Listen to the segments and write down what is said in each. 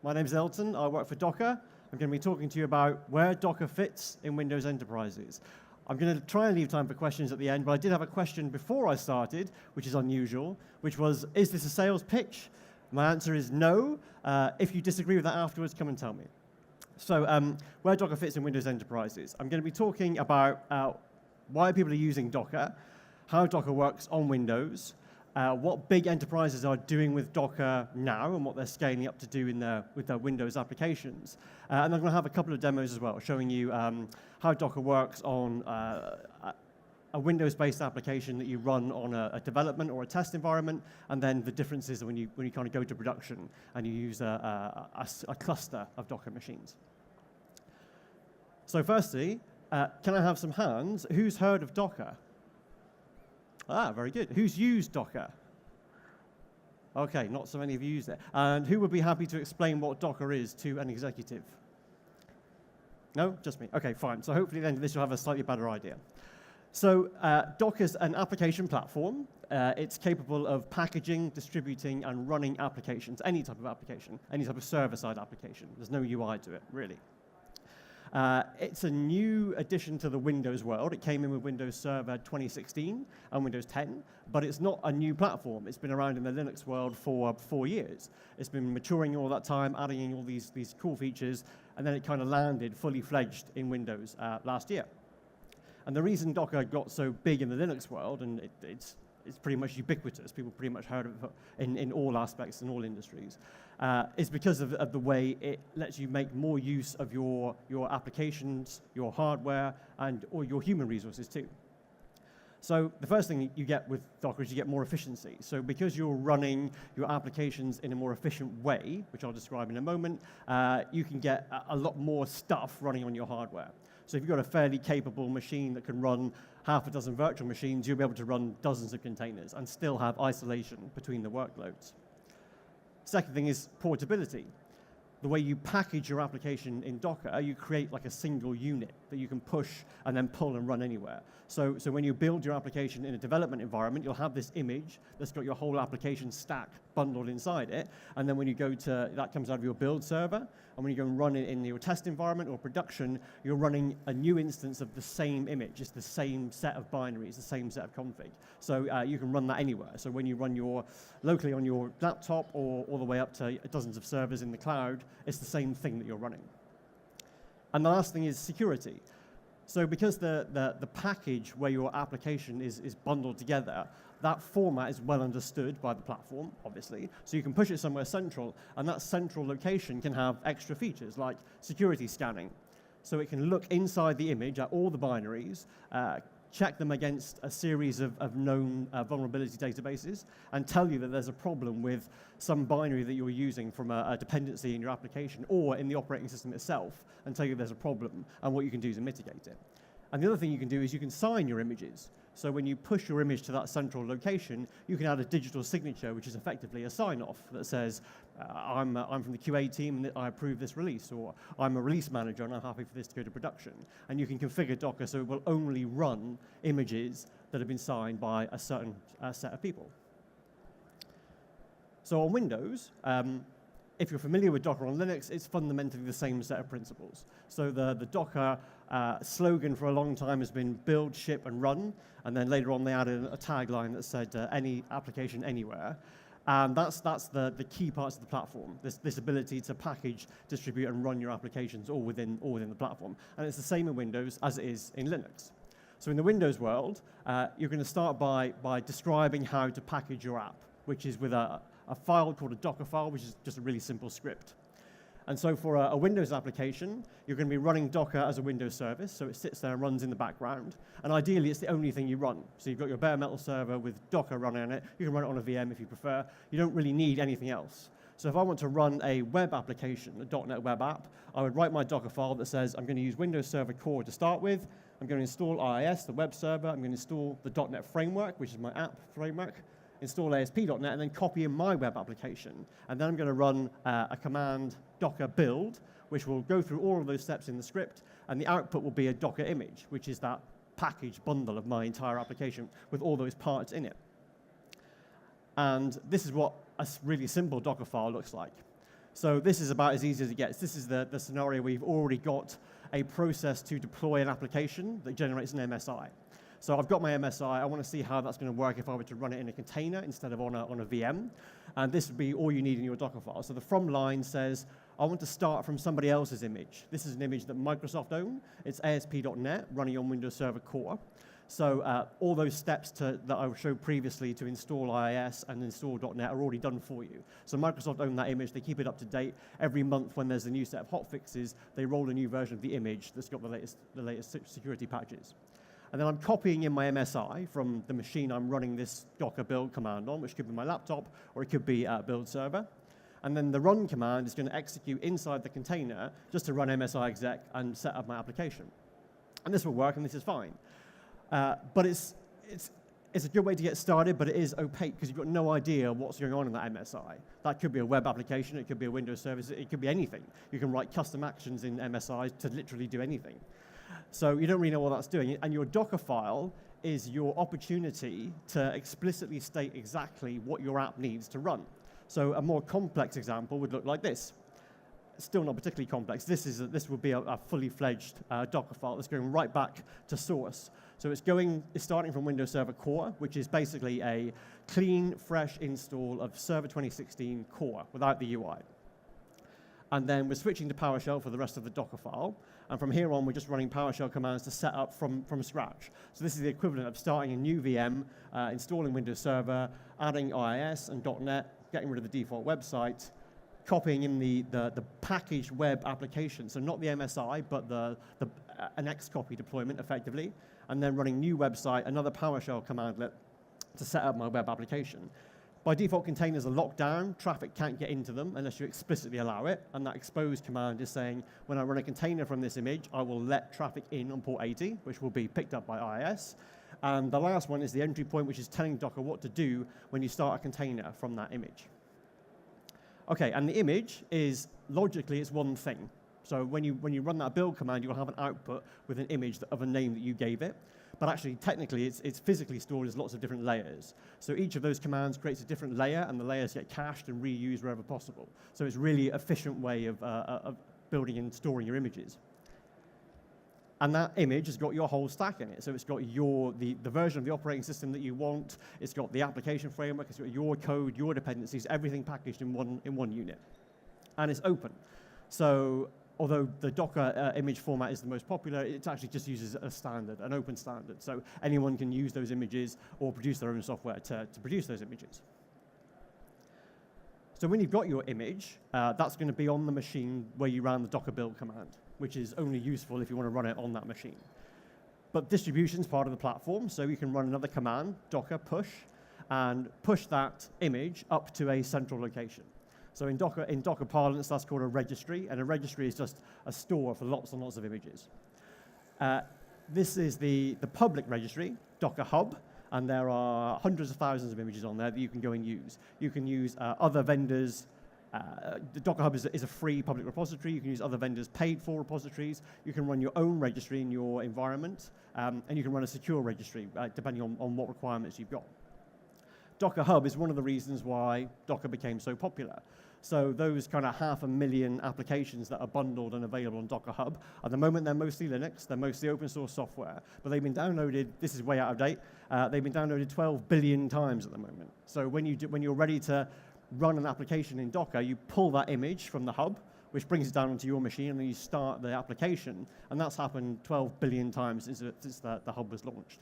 My name is Elton. I work for Docker. I'm going to be talking to you about where Docker fits in Windows enterprises. I'm going to try and leave time for questions at the end, but I did have a question before I started, which is unusual, which was, is this a sales pitch? My answer is no. If you disagree with that afterwards, come and tell me. So where Docker fits in Windows enterprises. I'm going to be talking about why people are using Docker, how Docker works on Windows, what big enterprises are doing with Docker now and what they're scaling up to do with their Windows applications. And I'm going to have a couple of demos as well, showing you how Docker works on a Windows-based application that you run on a development or a test environment, and then the differences when you kind of go to production and you use a cluster of Docker machines. So firstly, can I have some hands? Who's heard of Docker? Ah, very good. Who's used Docker? Okay, not so many of you used it. And who would be happy to explain what Docker is to an executive? No? Just me. Okay, fine. So hopefully then this will have a slightly better idea. So Docker's an application platform. It's capable of packaging, distributing, and running applications, any type of application, any type of server-side application. There's no UI to it, really. It's a new addition to the Windows world. It came in with Windows Server 2016 and Windows 10, but it's not a new platform. It's been around in the Linux world for 4 years. It's been maturing all that time, adding in all these cool features, and then it kind of landed fully fledged in Windows last year. And the reason Docker got so big in the Linux world, and it's pretty much ubiquitous, people pretty much heard of it in all aspects, in all industries, is because of the way it lets you make more use of your applications, your hardware, or your human resources too. So the first thing you get with Docker is you get more efficiency. So because you're running your applications in a more efficient way, which I'll describe in a moment, you can get a lot more stuff running on your hardware. So if you've got a fairly capable machine that can run half a dozen virtual machines, you'll be able to run dozens of containers and still have isolation between the workloads. Second thing is portability. The way you package your application in Docker, you create like a single unit that you can push and then pull and run anywhere. So when you build your application in a development environment, you'll have this image that's got your whole application stack bundled inside it. And then when you go to, that comes out of your build server. And when you go and run it in your test environment or production, you're running a new instance of the same image. It's the same set of binaries, the same set of config. So you can run that anywhere. So when you run locally on your laptop or all the way up to dozens of servers in the cloud, it's the same thing that you're running. And the last thing is security. So because the package where your application is bundled together, that format is well understood by the platform, obviously. So you can push it somewhere central, and that central location can have extra features like security scanning. So it can look inside the image at all the binaries, check them against a series of known vulnerability databases, and tell you that there's a problem with some binary that you're using from a dependency in your application or in the operating system itself, and tell you there's a problem and what you can do to mitigate it. And the other thing you can do is you can sign your images. So when you push your image to that central location, you can add a digital signature, which is effectively a sign-off that says, I'm from the QA team and I approve this release, or I'm a release manager and I'm happy for this to go to production. And you can configure Docker so it will only run images that have been signed by a certain set of people. So on Windows, if you're familiar with Docker on Linux, it's fundamentally the same set of principles. So the Docker slogan for a long time has been build, ship, and run. And then later on, they added a tagline that said any application anywhere. And that's the key parts of the platform, this ability to package, distribute, and run your applications all within the platform. And it's the same in Windows as it is in Linux. So in the Windows world, you're going to start by describing how to package your app, which is with a file called a Docker file, which is just a really simple script. And so for a Windows application, you're going to be running Docker as a Windows service, so it sits there and runs in the background. And ideally, it's the only thing you run. So you've got your bare metal server with Docker running on it. You can run it on a VM if you prefer. You don't really need anything else. So if I want to run a web application, a .NET web app, I would write my Docker file that says, I'm going to use Windows Server Core to start with. I'm going to install IIS, the web server. I'm going to install the .NET framework, which is my app framework. Install ASP.NET, and then copy in my web application. And then I'm going to run a command docker build, which will go through all of those steps in the script, and the output will be a Docker image, which is that package bundle of my entire application with all those parts in it. And this is what a really simple Docker file looks like. So this is about as easy as it gets. This is the scenario where you've already got a process to deploy an application that generates an MSI. So I've got my MSI. I want to see how that's going to work if I were to run it in a container instead of on a VM. And this would be all you need in your Docker file. So the from line says, I want to start from somebody else's image. This is an image that Microsoft own. It's ASP.NET running on Windows Server Core. So all those steps that I showed previously to install IIS and install .NET are already done for you. So Microsoft own that image. They keep it up to date. Every month when there's a new set of hotfixes, they roll a new version of the image that's got the latest security patches. And then I'm copying in my MSI from the machine I'm running this Docker build command on, which could be my laptop, or it could be a build server. And then the run command is going to execute inside the container just to run MSI exec and set up my application. And this will work, and this is fine. But it's a good way to get started, but it is opaque because you've got no idea what's going on in that MSI. That could be a web application, it could be a Windows service, it could be anything. You can write custom actions in MSI to literally do anything. So you don't really know what that's doing. And your Docker file is your opportunity to explicitly state exactly what your app needs to run. So a more complex example would look like this. Still not particularly complex. This would be a fully fledged Docker file that's going right back to source. So it's starting from Windows Server Core, which is basically a clean, fresh install of Server 2016 Core without the UI. And then we're switching to PowerShell for the rest of the Docker file. And from here on, we're just running PowerShell commands to set up from scratch. So this is the equivalent of starting a new VM, installing Windows Server, adding IIS and .NET, getting rid of the default website, copying in the packaged web application, so not the MSI, but an Xcopy deployment, effectively, and then running new website, another PowerShell commandlet to set up my web application. By default, containers are locked down. Traffic can't get into them unless you explicitly allow it, and that expose command is saying, when I run a container from this image, I will let traffic in on port 80, which will be picked up by IIS. And the last one is the entry point, which is telling Docker what to do when you start a container from that image. Okay, and the image is, logically, it's one thing. So when you run that build command, you'll have an output with an image of a name that you gave it. But actually, technically, it's physically stored as lots of different layers. So each of those commands creates a different layer, and the layers get cached and reused wherever possible. So it's a really efficient way of building and storing your images. And that image has got your whole stack in it. So it's got the version of the operating system that you want. It's got the application framework. It's got your code, your dependencies, everything packaged in one unit. And it's open. So although the Docker image format is the most popular, it actually just uses a standard, an open standard. So anyone can use those images or produce their own software to produce those images. So when you've got your image, that's going to be on the machine where you ran the Docker build command, which is only useful if you want to run it on that machine. But distribution is part of the platform, so you can run another command, docker push, and push that image up to a central location. So in Docker parlance, that's called a registry, and a registry is just a store for lots and lots of images. This is the public registry, Docker Hub, and there are hundreds of thousands of images on there that you can go and use. You can use other vendors. The Docker Hub is a free public repository. You can use other vendors' paid-for repositories. You can run your own registry in your environment, and you can run a secure registry, depending on what requirements you've got. Docker Hub is one of the reasons why Docker became so popular. So those kind of 500,000 applications that are bundled and available on Docker Hub, at the moment they're mostly Linux, they're mostly open source software, but they've been downloaded, this is way out of date, they've been downloaded 12 billion times at the moment. So when you're ready to run an application in Docker, you pull that image from the hub, which brings it down onto your machine, and then you start the application, and that's happened 12 billion times since the hub was launched.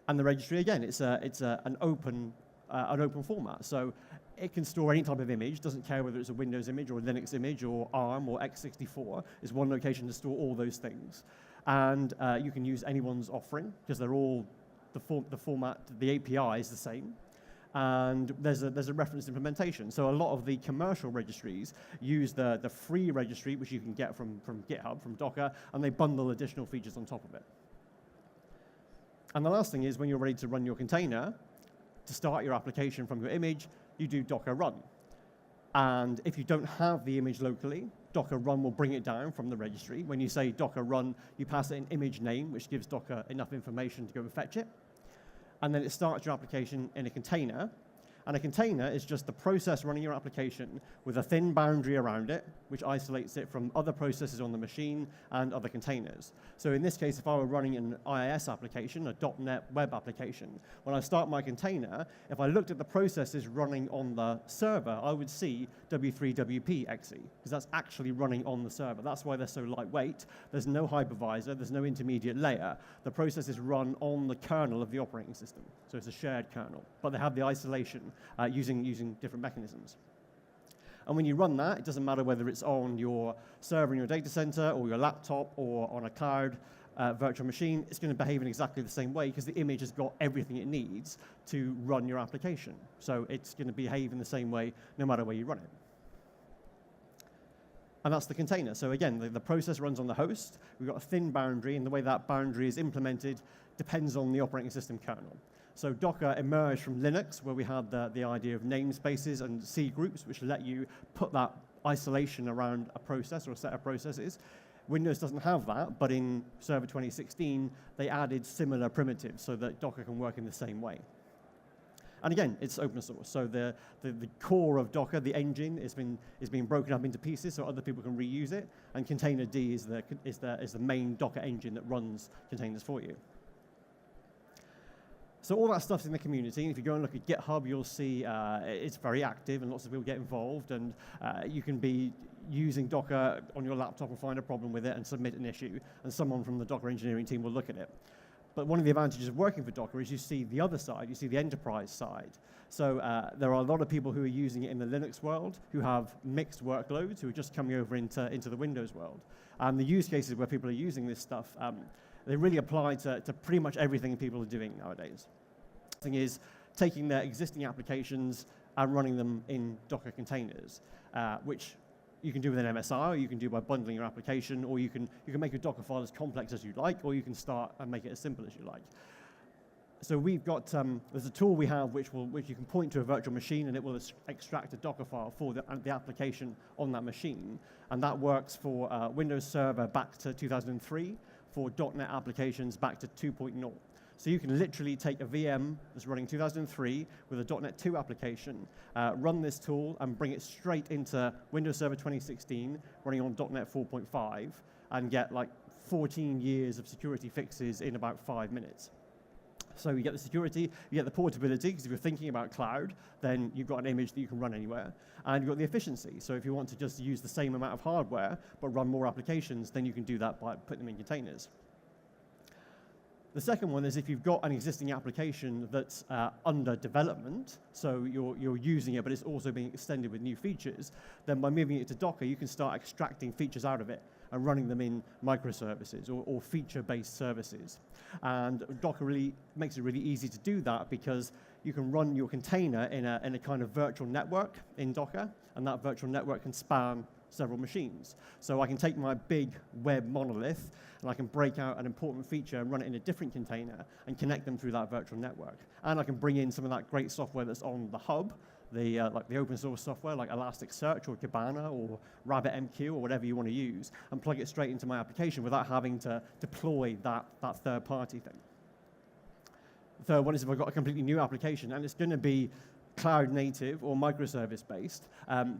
And the registry, again, it's an open format. So it can store any type of image, doesn't care whether it's a Windows image or a Linux image or ARM or x64. It's one location to store all those things. And you can use anyone's offering, because they're all, the format, the API is the same. And there's a reference implementation. So a lot of the commercial registries use the free registry, which you can get from GitHub, from Docker, and they bundle additional features on top of it. And the last thing is, when you're ready to run your container, to start your application from your image, you do Docker run. And if you don't have the image locally, Docker run will bring it down from the registry. When you say Docker run, you pass it an image name, which gives Docker enough information to go and fetch it. And then it starts your application in a container. And a container is just the process running your application with a thin boundary around it, which isolates it from other processes on the machine and other containers. So in this case, if I were running an IIS application, a .NET web application, when I start my container, if I looked at the processes running on the server, I would see W3WP exe, because that's actually running on the server. That's why they're so lightweight. There's no hypervisor, there's no intermediate layer. The processes run on the kernel of the operating system. So it's a shared kernel, but they have the isolation using different mechanisms. And when you run that, it doesn't matter whether it's on your server in your data center or your laptop or on a cloud virtual machine, it's going to behave in exactly the same way because the image has got everything it needs to run your application. So it's going to behave in the same way no matter where you run it. And that's the container. So again, the process runs on the host. We've got a thin boundary, and the way that boundary is implemented depends on the operating system kernel. So Docker emerged from Linux, where we had the idea of namespaces and C groups, which let you put that isolation around a process or a set of processes. Windows doesn't have that, but in Server 2016, they added similar primitives so that Docker can work in the same way. And again, it's open source. So the core of Docker, the engine, is being broken up into pieces so other people can reuse it. And Containerd is the main Docker engine that runs containers for you. So all that stuff's in the community. And if you go and look at GitHub, you'll see it's very active and lots of people get involved. And you can be using Docker on your laptop and find a problem with it and submit an issue. And someone from the Docker engineering team will look at it. But one of the advantages of working for Docker is you see the other side, you see the enterprise side. So there are a lot of people who are using it in the Linux world who have mixed workloads who are just coming over into the Windows world. And the use cases where people are using this stuff, they really apply to pretty much everything people are doing nowadays. The thing is taking their existing applications and running them in Docker containers, which you can do with an MSR, or you can do by bundling your application, or you can make your Docker file as complex as you like, or you can start and make it as simple as you like. So we've got, there's a tool we have which you can point to a virtual machine and it will extract a Docker file for the application on that machine. And that works for Windows Server back to 2003, for .NET applications back to 2.0. So you can literally take a VM that's running 2003 with a .NET 2 application, run this tool, and bring it straight into Windows Server 2016, running on .NET 4.5, and get like 14 years of security fixes in about 5 minutes. So you get the security, you get the portability, because if you're thinking about cloud, then you've got an image that you can run anywhere, and you've got the efficiency. So if you want to just use the same amount of hardware, but run more applications, then you can do that by putting them in containers. The second one is if you've got an existing application that's under development, so you're using it, but it's also being extended with new features, then by moving it to Docker, you can start extracting features out of it and running them in microservices or feature-based services. And Docker really makes it really easy to do that because you can run your container in a kind of virtual network in Docker, and that virtual network can span several machines. So I can take my big web monolith and I can break out an important feature and run it in a different container and connect them through that virtual network. And I can bring in some of that great software that's on the hub, like the open source software like Elasticsearch or Kibana or RabbitMQ or whatever you want to use, and plug it straight into my application without having to deploy that third party thing. The third one is if I've got a completely new application and it's going to be cloud native or microservice based,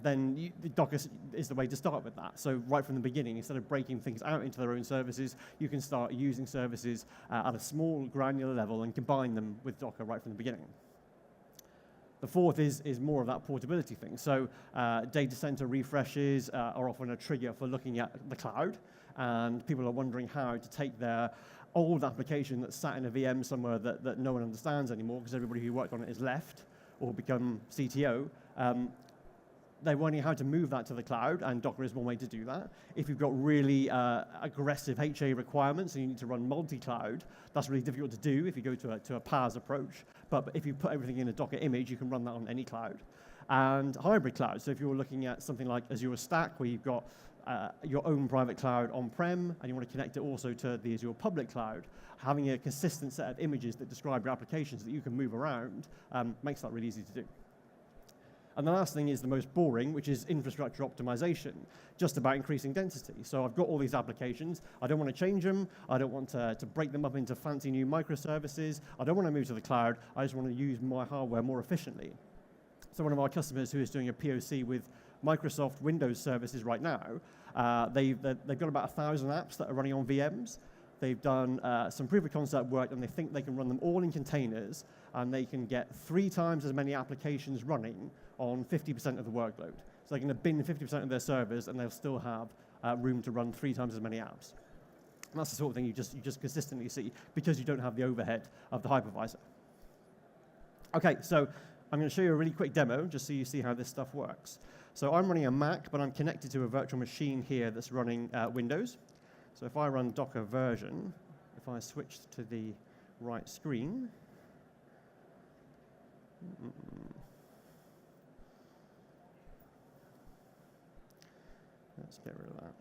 then Docker is the way to start with that. So right from the beginning, instead of breaking things out into their own services, you can start using services at a small granular level and combine them with Docker right from the beginning. The fourth is more of that portability thing. So data center refreshes are often a trigger for looking at the cloud, and people are wondering how to take their old application that's sat in a VM somewhere that no one understands anymore because everybody who worked on it is left or become CTO. They're wondering how to move that to the cloud, and Docker is one way to do that. If you've got really aggressive HA requirements and you need to run multi-cloud, that's really difficult to do if you go to a PaaS approach. But if you put everything in a Docker image, you can run that on any cloud. And hybrid cloud, so if you're looking at something like Azure Stack, where you've got your own private cloud on-prem, and you want to connect it also to the Azure public cloud, having a consistent set of images that describe your applications that you can move around makes that really easy to do. And the last thing is the most boring, which is infrastructure optimization, just about increasing density. So I've got all these applications. I don't want to change them. I don't want to break them up into fancy new microservices. I don't want to move to the cloud. I just want to use my hardware more efficiently. So one of our customers who is doing a POC with Microsoft Windows services right now, they've got about 1,000 apps that are running on VMs. They've done some proof of concept work, and they think they can run them all in containers, and they can get 3 times as many applications running on 50% of the workload. So they're going to bin 50% of their servers, and they'll still have room to run 3 times as many apps. And that's the sort of thing you just consistently see because you don't have the overhead of the hypervisor. Okay, so I'm going to show you a really quick demo just so you see how this stuff works. So I'm running a Mac, but I'm connected to a virtual machine here that's running Windows. So if I run Docker version, if I switch to the right screen, let's get rid of that.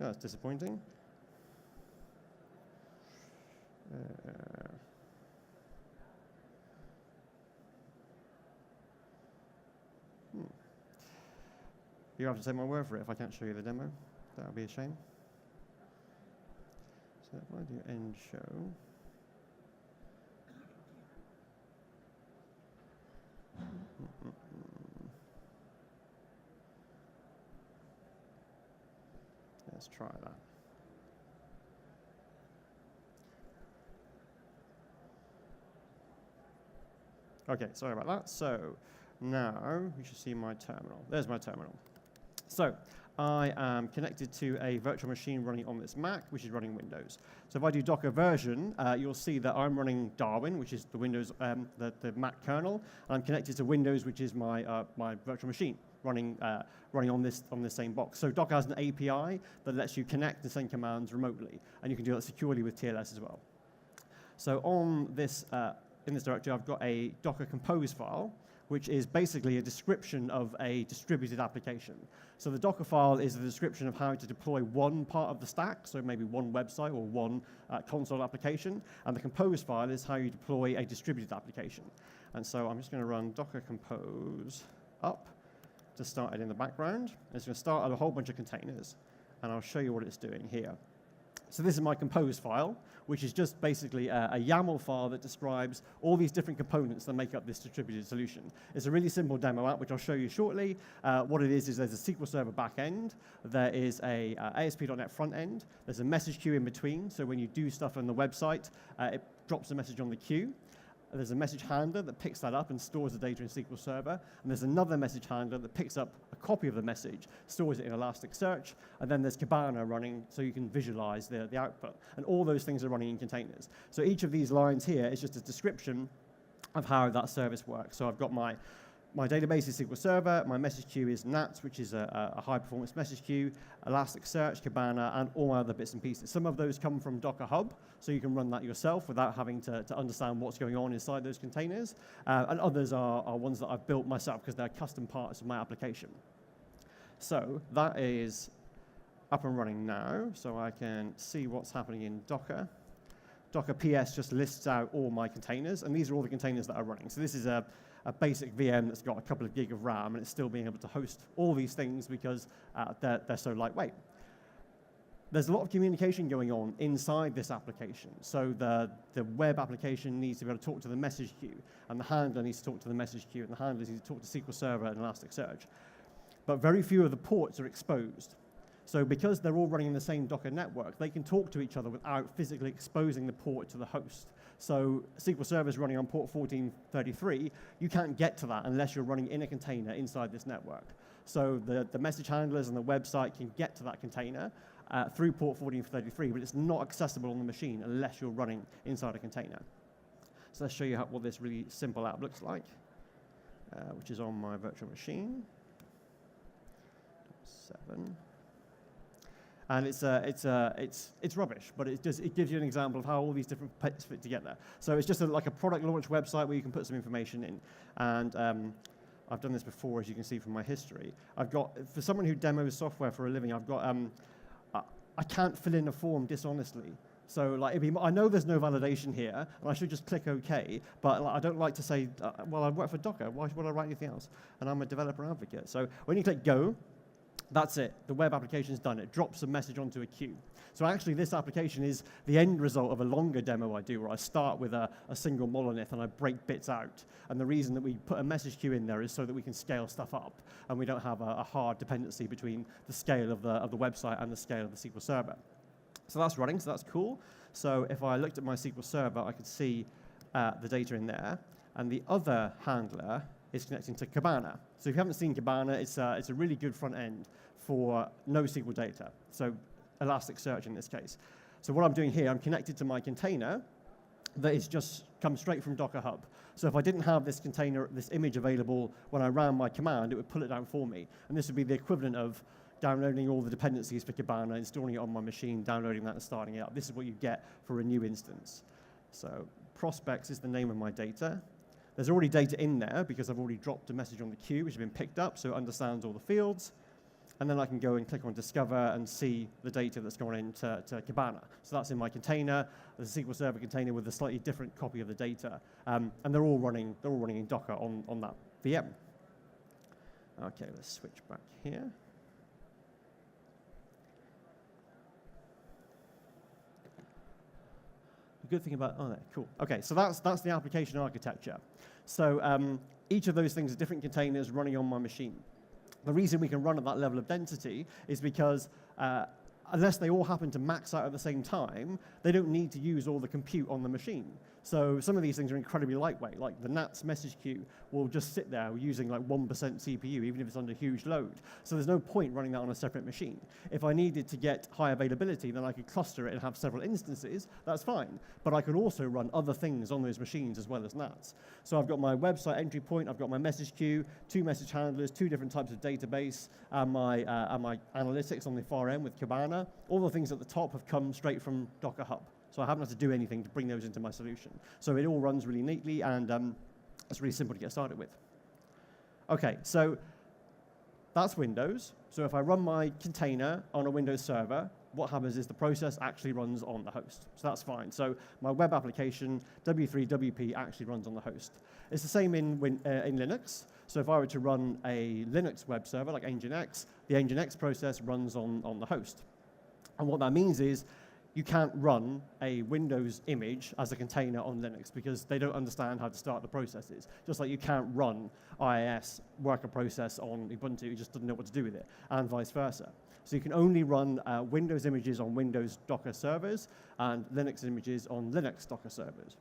Oh, that's disappointing. You have to take my word for it if I can't show you the demo. That would be a shame. So if I do end show, let's try that. Okay, sorry about that. So now you should see my terminal. There's my terminal. So I am connected to a virtual machine running on this Mac, which is running Windows. So if I do Docker version, you'll see that I'm running Darwin, which is the Windows, the Mac kernel, and I'm connected to Windows, which is my my virtual machine running on this same box. So Docker has an API that lets you connect and send commands remotely, and you can do that securely with TLS as well. So on this in this directory, I've got a Docker compose file, which is basically a description of a distributed application. So the Docker file is a description of how to deploy one part of the stack, so maybe one website or one console application, and the compose file is how you deploy a distributed application. And so I'm just going to run Docker compose up to start it in the background. It's going to start a whole bunch of containers, and I'll show you what it's doing here. So this is my compose file, which is just basically a YAML file that describes all these different components that make up this distributed solution. It's a really simple demo app, which I'll show you shortly. What it is there's a SQL Server backend, there is a ASP.NET front end, there's a message queue in between, so when you do stuff on the website, it drops a message on the queue. There's a message handler that picks that up and stores the data in SQL Server. And there's another message handler that picks up a copy of the message, stores it in Elasticsearch. And then there's Kibana running so you can visualize the output. And all those things are running in containers. So each of these lines here is just a description of how that service works. So I've got my database is SQL Server, my message queue is NATS, which is a high-performance message queue, Elasticsearch, Kibana, and all other bits and pieces. Some of those come from Docker Hub, so you can run that yourself without having to understand what's going on inside those containers. And others are ones that I've built myself because they're custom parts of my application. So that is up and running now, so I can see what's happening in Docker. Docker PS just lists out all my containers, and these are all the containers that are running. So this is a basic VM that's got a couple of gig of RAM, and it's still being able to host all these things because they're so lightweight. There's a lot of communication going on inside this application. So the web application needs to be able to talk to the message queue, and the handler needs to talk to the message queue, and the handlers need to talk to SQL Server and Elasticsearch. But very few of the ports are exposed. So because they're all running in the same Docker network, they can talk to each other without physically exposing the port to the host. So SQL Server is running on port 1433. You can't get to that unless you're running in a container inside this network. So the message handlers and the website can get to that container through port 1433, but it's not accessible on the machine unless you're running inside a container. So let's show you what this really simple app looks like, which is on my virtual machine. 7. And it's rubbish, but it gives you an example of how all these different bits fit together. So it's just like a product launch website where you can put some information in. And I've done this before, as you can see from my history. I've got, for someone who demos software for a living, I've got, I can't fill in a form dishonestly. So like, I know there's no validation here, and I should just click OK, but like, I don't like to say, well, I work for Docker, why would I write anything else? And I'm a developer advocate. So when you click Go, That's it. The web application's done. It drops a message onto a queue. So actually, this application is the end result of a longer demo I do, where I start with a single monolith and I break bits out. And the reason that we put a message queue in there is so that we can scale stuff up, and we don't have a hard dependency between the scale of the website and the scale of the SQL Server. So that's running, so that's cool. So if I looked at my SQL Server, I could see the data in there. And the other handler is connecting to Kibana. So if you haven't seen Kibana, it's a really good front end for NoSQL data. So Elasticsearch in this case. So what I'm doing here, I'm connected to my container that is just come straight from Docker Hub. So if I didn't have this container, this image available when I ran my command, it would pull it down for me. And this would be the equivalent of downloading all the dependencies for Kibana, installing it on my machine, downloading that and starting it up. This is what you get for a new instance. So prospects is the name of my data. There's already data in there because I've already dropped a message on the queue, which has been picked up, so it understands all the fields. And then I can go and click on Discover and see the data that's gone into Kibana. So that's in my container. There's a SQL Server container with a slightly different copy of the data. And they're all running in Docker on that VM. OK, let's switch back here. The good thing about, cool. OK, so that's the application architecture. So each of those things are different containers running on my machine. The reason we can run at that level of density is because unless they all happen to max out at the same time, they don't need to use all the compute on the machine. So some of these things are incredibly lightweight, like the NATS message queue will just sit there using like 1% CPU, even if it's under huge load. So there's no point running that on a separate machine. If I needed to get high availability, then I could cluster it and have several instances. That's fine. But I could also run other things on those machines as well as NATS. So I've got my website entry point, I've got my message queue, 2 message handlers, 2 different types of database, and my analytics on the far end with Kibana. All the things at the top have come straight from Docker Hub. So I haven't had to do anything to bring those into my solution. So it all runs really neatly, and it's really simple to get started with. OK, so that's Windows. So if I run my container on a Windows server, what happens is the process actually runs on the host. So that's fine. So my web application, W3, WP, actually runs on the host. It's the same in Linux. So if I were to run a Linux web server like Nginx, the Nginx process runs on the host. And what that means is you can't run a Windows image as a container on Linux because they don't understand how to start the processes. Just like you can't run IIS worker process on Ubuntu, it just doesn't know what to do with it, and vice versa. So you can only run Windows images on Windows Docker servers and Linux images on Linux Docker servers.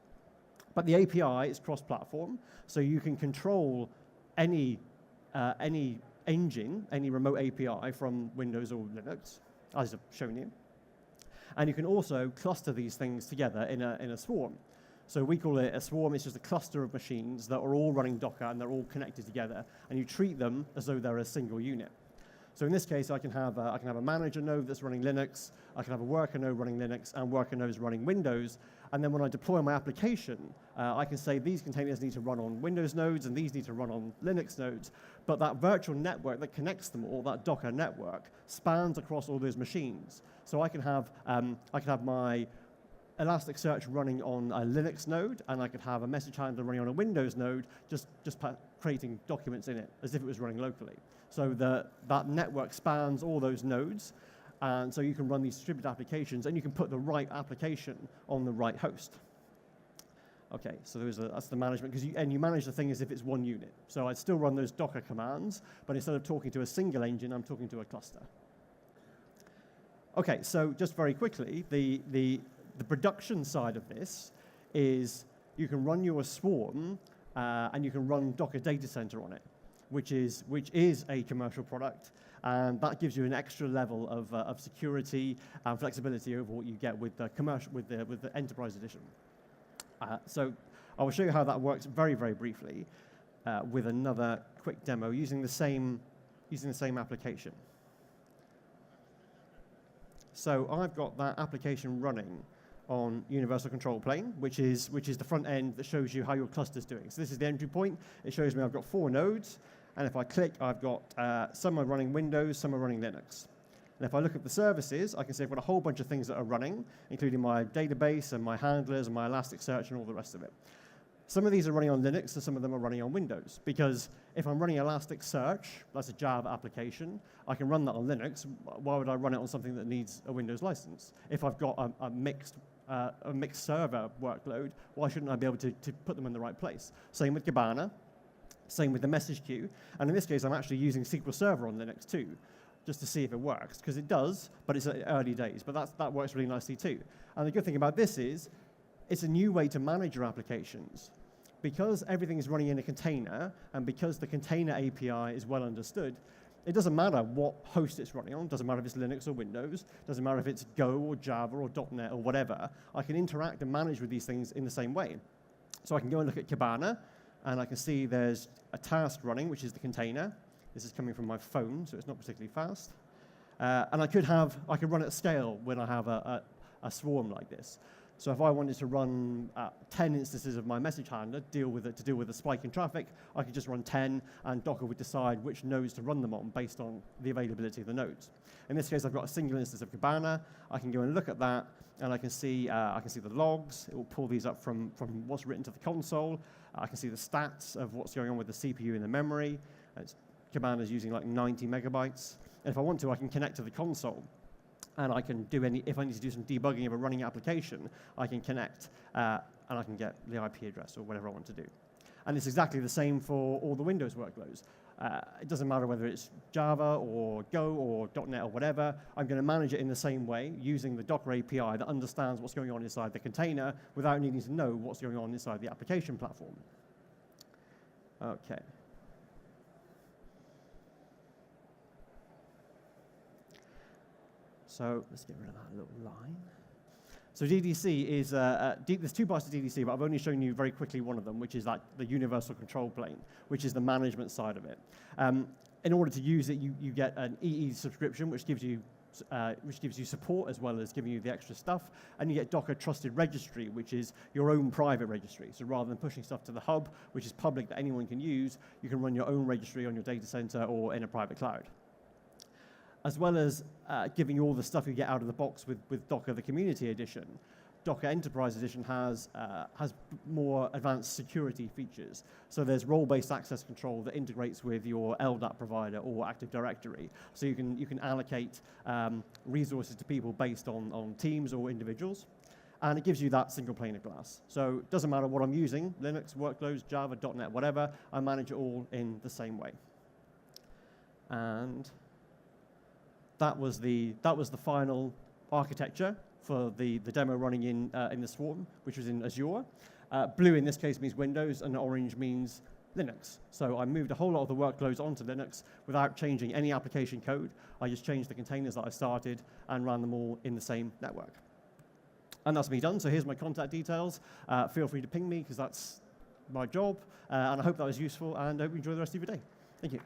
But the API is cross-platform, so you can control any engine, any remote API from Windows or Linux, as I've shown you. And you can also cluster these things together in a swarm. So we call it a swarm. It's just a cluster of machines that are all running Docker, and they're all connected together. And you treat them as though they're a single unit. So in this case, I can have a manager node that's running Linux. I can have a worker node running Linux, and worker nodes running Windows. And then when I deploy my application, I can say these containers need to run on Windows nodes, and these need to run on Linux nodes. But that virtual network that connects them all, that Docker network, spans across all those machines. So I can have my Elasticsearch running on a Linux node, and I could have a message handler running on a Windows node, just creating documents in it as if it was running locally. So that network spans all those nodes, and so you can run these distributed applications, and you can put the right application on the right host. OK, so that's the management, and you manage the thing as if it's one unit. So I'd still run those Docker commands, but instead of talking to a single engine, I'm talking to a cluster. OK, so just very quickly, the production side of this is you can run your swarm, and you can run Docker datacenter on it, which is a commercial product. And that gives you an extra level of security and flexibility over what you get with the enterprise edition. So I will show you how that works very, very briefly with another quick demo using the same application. So I've got that application running on Universal Control Plane, which is the front end that shows you how your cluster's doing. So this is the entry point. It shows me I've got 4 nodes. And if I click, I've got some are running Windows, some are running Linux. And if I look at the services, I can see I've got a whole bunch of things that are running, including my database and my handlers and my Elasticsearch and all the rest of it. Some of these are running on Linux, and some of them are running on Windows. Because if I'm running Elasticsearch, that's a Java application, I can run that on Linux. Why would I run it on something that needs a Windows license? If I've got a mixed server workload, why shouldn't I be able to put them in the right place? Same with Kibana, same with the message queue. And in this case, I'm actually using SQL Server on Linux too, just to see if it works. Because it does, but it's early days. But that works really nicely too. And the good thing about this is, it's a new way to manage your applications. Because everything is running in a container, and because the container API is well understood, it doesn't matter what host it's running on. It doesn't matter if it's Linux or Windows. It doesn't matter if it's Go or Java or .NET or whatever. I can interact and manage with these things in the same way. So I can go and look at Kibana, and I can see there's a task running, which is the container. This is coming from my phone, so it's not particularly fast. And I could run at scale when I have a swarm like this. So if I wanted to run 10 instances of my message handler to deal with the spike in traffic, I could just run 10, and Docker would decide which nodes to run them on based on the availability of the nodes. In this case, I've got a single instance of Kibana. I can go and look at that, and I can see the logs. It will pull these up from what's written to the console. I can see the stats of what's going on with the CPU and the memory. Kibana is using like 90 megabytes. And if I want to, I can connect to the console. And I can do if I need to do some debugging of a running application, I can connect, and I can get the IP address or whatever I want to do. And it's exactly the same for all the Windows workloads. It doesn't matter whether it's Java or Go or .NET or whatever. I'm going to manage it in the same way using the Docker API that understands what's going on inside the container without needing to know what's going on inside the application platform. OK. So let's get rid of that little line. So DDC is, there's two parts to DDC, but I've only shown you very quickly one of them, which is like the universal control plane, which is the management side of it. In order to use it, you get an EE subscription, which gives you support as well as giving you the extra stuff, and you get Docker Trusted Registry, which is your own private registry. So rather than pushing stuff to the hub, which is public that anyone can use, you can run your own registry on your data center or in a private cloud. As well as giving you all the stuff you get out of the box with Docker, the Community Edition. Docker Enterprise Edition has more advanced security features. So there's role-based access control that integrates with your LDAP provider or Active Directory. So you can allocate resources to people based on teams or individuals. And it gives you that single pane of glass. So it doesn't matter what I'm using, Linux, workloads, Java, .NET, whatever, I manage it all in the same way. And that was the final architecture for the demo running in the Swarm, which was in Azure. Blue in this case means Windows, and orange means Linux. So I moved a whole lot of the workloads onto Linux without changing any application code. I just changed the containers that I started and ran them all in the same network. And that's me done. So here's my contact details. Feel free to ping me, because that's my job. And I hope that was useful, and I hope you enjoy the rest of your day. Thank you.